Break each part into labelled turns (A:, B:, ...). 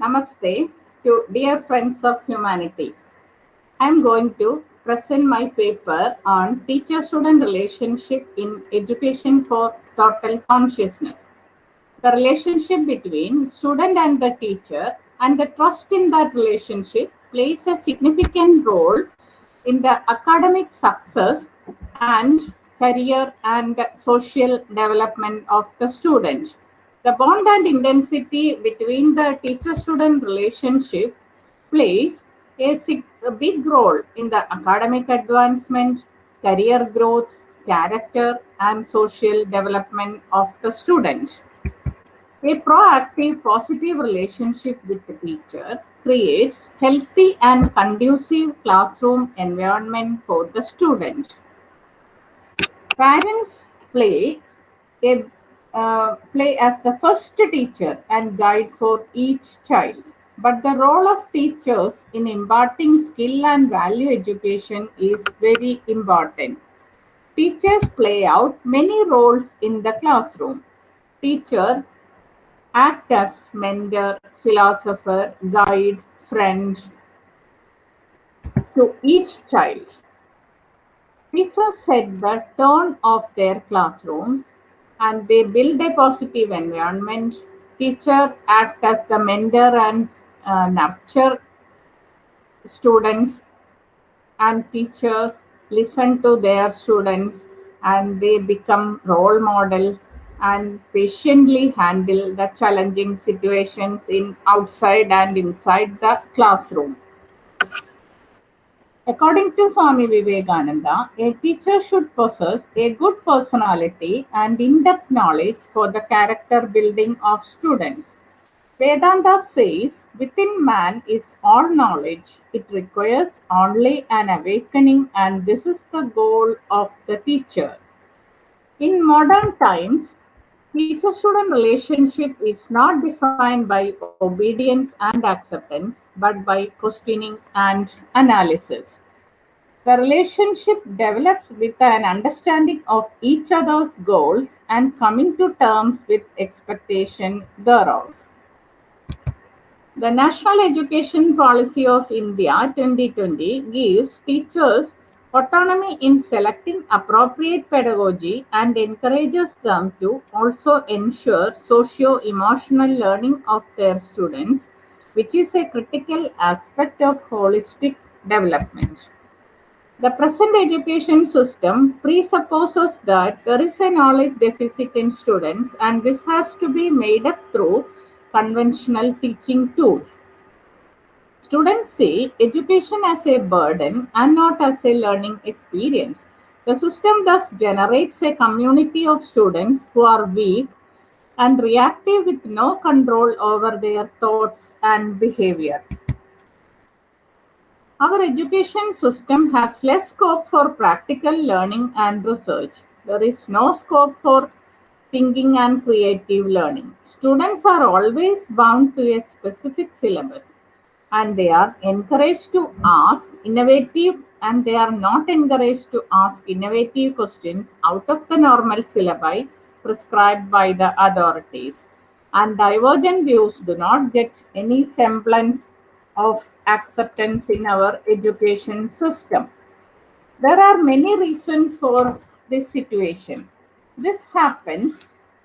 A: Namaste to dear friends of humanity. I am going to present my paper on teacher-student relationship in education for total consciousness. The relationship between student and the teacher and the trust in that relationship plays a significant role in the academic success and career and social development of the student. The bond and intensity between the teacher-student relationship plays a big role in the academic advancement, career growth, character, and social development of the student. A proactive, positive relationship with the teacher creates healthy and conducive classroom environment for the student. Parents a play as the first teacher and guide for each child. But the role of teachers in imparting skill and value education is very important. Teachers play out many roles in the classroom. Teacher act as mentor, philosopher, guide, friend to each child. Teachers set the tone of their classrooms and they build a positive environment. Teachers act as the mentor and nurture students, and teachers listen to their students and they become role models and patiently handle the challenging situations in outside and inside the classroom. According to Swami Vivekananda, a teacher should possess a good personality and in-depth knowledge for the character building of students. Vedanta says, within man is all knowledge. It requires only an awakening, and this is the goal of the teacher. In modern times, teacher-student relationship is not defined by obedience and acceptance, but by questioning and analysis. The relationship develops with an understanding of each other's goals and coming to terms with expectation thereof. The National Education Policy of India 2020 gives teachers autonomy in selecting appropriate pedagogy and encourages them to also ensure socio-emotional learning of their students, which is a critical aspect of holistic development. The present education system presupposes that there is a knowledge deficit in students, and this has to be made up through conventional teaching tools. Students see education as a burden and not as a learning experience. The system thus generates a community of students who are weak and reactive with no control over their thoughts and behavior. Our education system has less scope for practical learning and research. There is no scope for thinking and creative learning. Students are always bound to a specific syllabus and they are encouraged to ask innovative and they are not encouraged to ask innovative questions out of the normal syllabi prescribed by the authorities, and divergent views do not get any semblance of acceptance in our education system. There are many reasons for this situation. This happens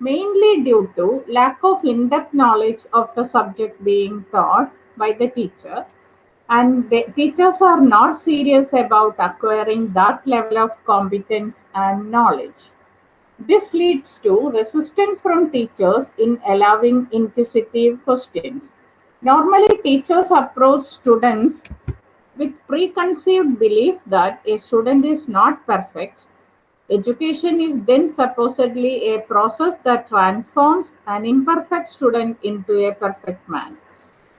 A: mainly due to lack of in-depth knowledge of the subject being taught by the teacher, and the teachers are not serious about acquiring that level of competence and knowledge. This leads to resistance from teachers in allowing inquisitive questions. Normally, teachers approach students with preconceived belief that a student is not perfect. Education is then supposedly a process that transforms an imperfect student into a perfect man.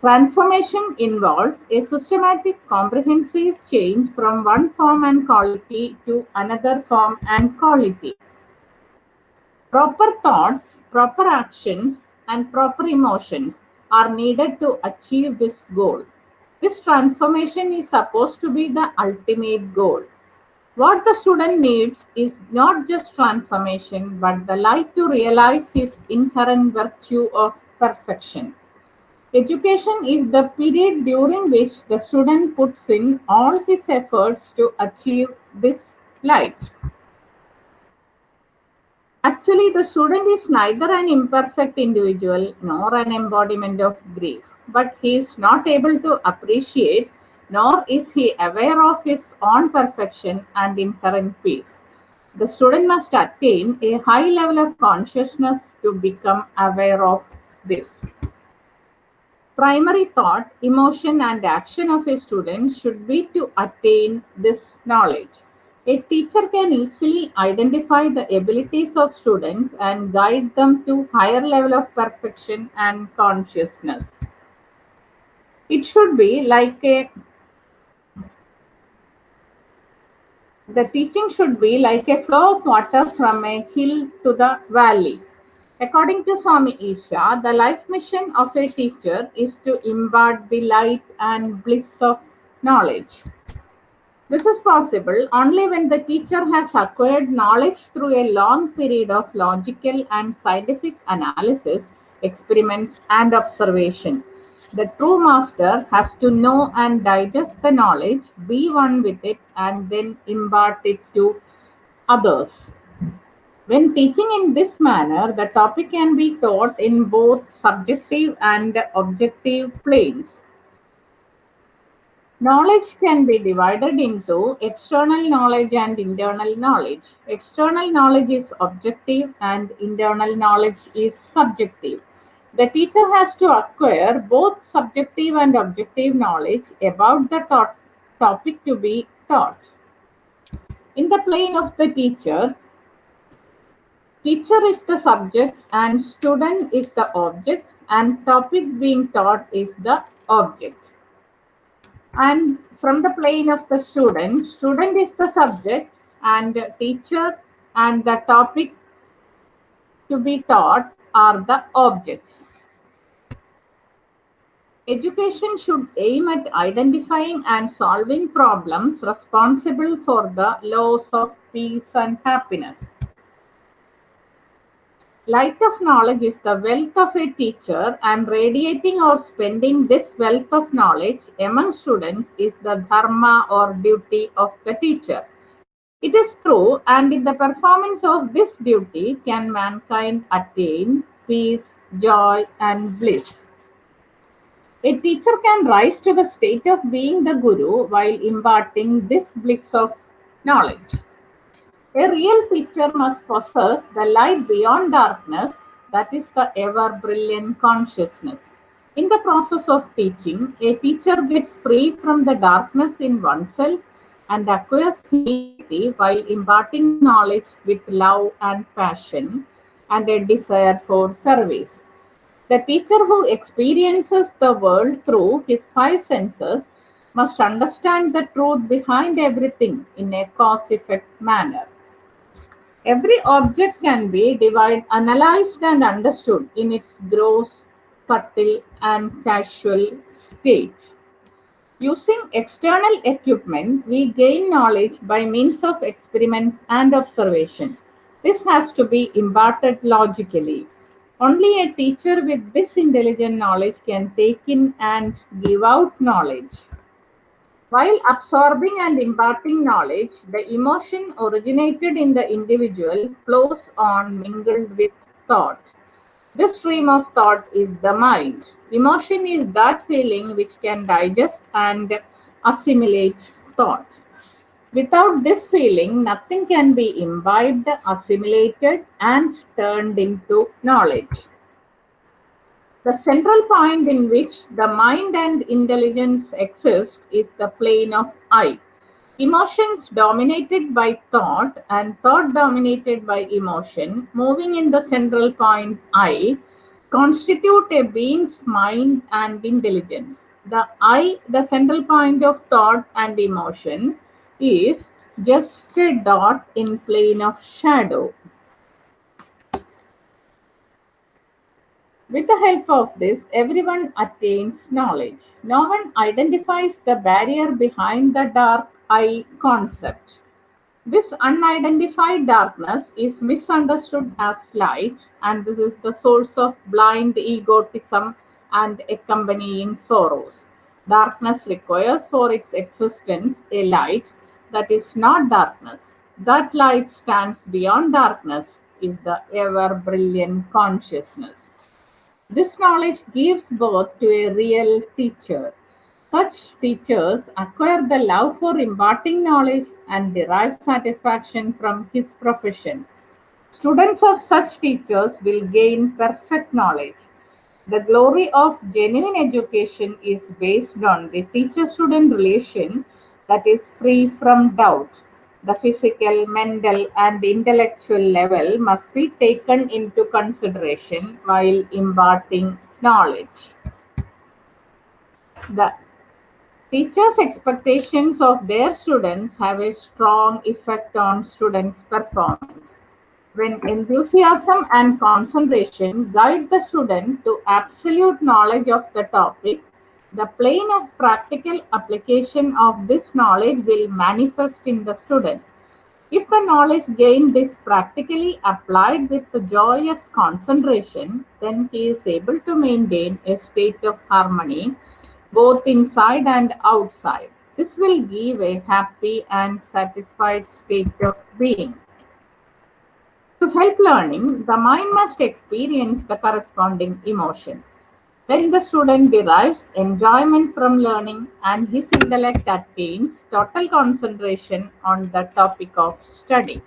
A: Transformation involves a systematic, comprehensive change from one form and quality to another form and quality. Proper thoughts, proper actions, and proper emotions are needed to achieve this goal. This transformation is supposed to be the ultimate goal. What the student needs is not just transformation, but the light to realize his inherent virtue of perfection. Education is the period during which the student puts in all his efforts to achieve this light. Actually, the student is neither an imperfect individual nor an embodiment of grief, but he is not able to appreciate nor is he aware of his own perfection and inherent peace. The student must attain a high level of consciousness to become aware of this. Primary thought, emotion, and action of a student should be to attain this knowledge. A teacher can easily identify the abilities of students and guide them to higher level of perfection and consciousness. It should be like a The teaching should be like a flow of water from a hill to the valley. According to Swami Isha, the life mission of a teacher is to impart the light and bliss of knowledge. This is possible only when the teacher has acquired knowledge through a long period of logical and scientific analysis, experiments, and observation. The true master has to know and digest the knowledge, be one with it, and then impart it to others. When teaching in this manner, the topic can be taught in both subjective and objective planes. Knowledge can be divided into external knowledge and internal knowledge. External knowledge is objective and internal knowledge is subjective. The teacher has to acquire both subjective and objective knowledge about the topic to be taught. In the plane of the teacher, teacher is the subject and student is the object and topic being taught is the object. And from the plane of the student, student is the subject and teacher and the topic to be taught are the objects. Education should aim at identifying and solving problems responsible for the loss of peace and happiness. Light of knowledge is the wealth of a teacher, and radiating or spending this wealth of knowledge among students is the dharma or duty of the teacher. It is true, and in the performance of this duty can mankind attain peace, joy, and bliss. A teacher can rise to the state of being the guru while imparting this bliss of knowledge. A real teacher must possess the light beyond darkness, that is the ever brilliant consciousness. In the process of teaching, a teacher gets free from the darkness in oneself and acquires humility while imparting knowledge with love and passion and a desire for service. The teacher who experiences the world through his five senses must understand the truth behind everything in a cause effect manner. Every object can be divided, analyzed, and understood in its gross, subtle, and casual state. Using external equipment, we gain knowledge by means of experiments and observation. This has to be imparted logically. Only a teacher with this intelligent knowledge can take in and give out knowledge. While absorbing and imparting knowledge, the emotion originated in the individual flows on mingled with thought. This stream of thought is the mind. Emotion is that feeling which can digest and assimilate thought. Without this feeling, nothing can be imbibed, assimilated, and turned into knowledge. The central point in which the mind and intelligence exist is the plane of I. Emotions dominated by thought and thought dominated by emotion, moving in the central point I, constitute a being's mind and intelligence. The I, the central point of thought and emotion, is just a dot in plane of shadow. With the help of this, everyone attains knowledge. No one identifies the barrier behind the dark eye concept. This unidentified darkness is misunderstood as light, and this is the source of blind egotism and accompanying sorrows. Darkness requires for its existence a light that is not darkness. That light stands beyond darkness, is the ever brilliant consciousness. This knowledge gives birth to a real teacher. Such teachers acquire the love for imparting knowledge and derive satisfaction from his profession. Students of such teachers will gain perfect knowledge. The glory of genuine education is based on the teacher student relation that is free from doubt. The physical, mental, and intellectual level must be taken into consideration while imparting knowledge. The teachers' expectations of their students have a strong effect on students' performance. When enthusiasm and concentration guide the student to absolute knowledge of the topic, the plane of practical application of this knowledge will manifest in the student. If the knowledge gained is practically applied with joyous concentration, then he is able to maintain a state of harmony both inside and outside. This will give a happy and satisfied state of being. To help learning, the mind must experience the corresponding emotion. Then the student derives enjoyment from learning and his intellect attains total concentration on the topic of study.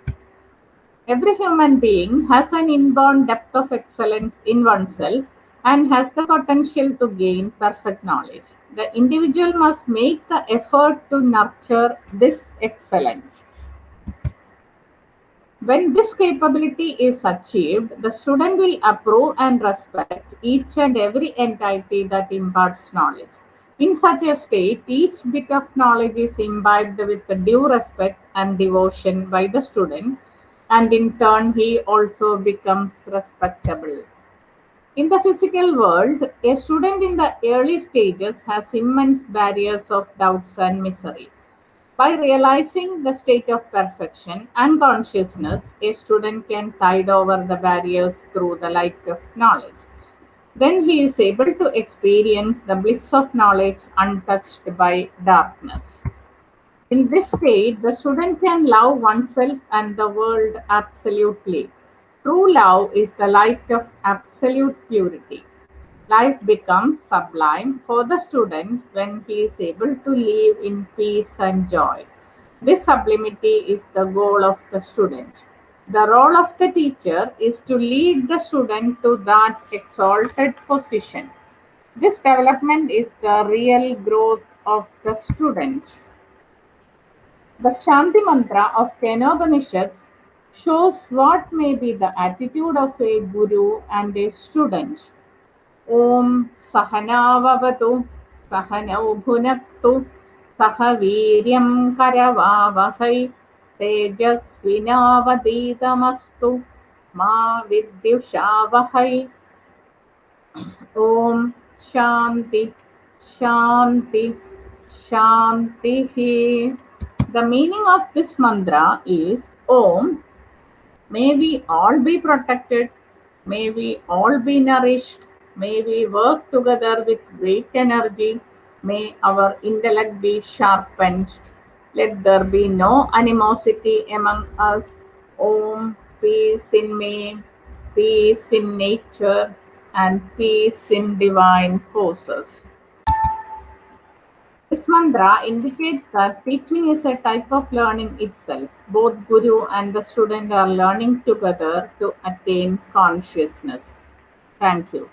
A: Every human being has an inborn depth of excellence in oneself and has the potential to gain perfect knowledge. The individual must make the effort to nurture this excellence. When this capability is achieved, the student will approve and respect each and every entity that imparts knowledge. In such a state, each bit of knowledge is imbibed with due respect and devotion by the student, and in turn, he also becomes respectable. In the physical world, a student in the early stages has immense barriers of doubts and misery. By realizing the state of perfection and consciousness, a student can tide over the barriers through the light of knowledge. Then he is able to experience the bliss of knowledge untouched by darkness. In this state, the student can love oneself and the world absolutely. True love is the light of absolute purity. Life becomes sublime for the student when he is able to live in peace and joy. This sublimity is the goal of the student. The role of the teacher is to lead the student to that exalted position. This development is the real growth of the student. The Shanti mantra of Kenopanishads shows what may be the attitude of a guru and a student. Om Sahanavavatu Sahanau Bhunaktu Sahaviryam Karavavahai Tejasvinavaditamastu Ma Vidyushavahai. Om Shanti Shanti Shanti. The meaning of this mantra is Om, may we all be protected, may we all be nourished, may we work together with great energy, may our intellect be sharpened, let there be no animosity among us. Om, peace in me, peace in nature, and peace in divine forces. This mantra indicates that teaching is a type of learning itself. Both guru and the student are learning together to attain consciousness. Thank you.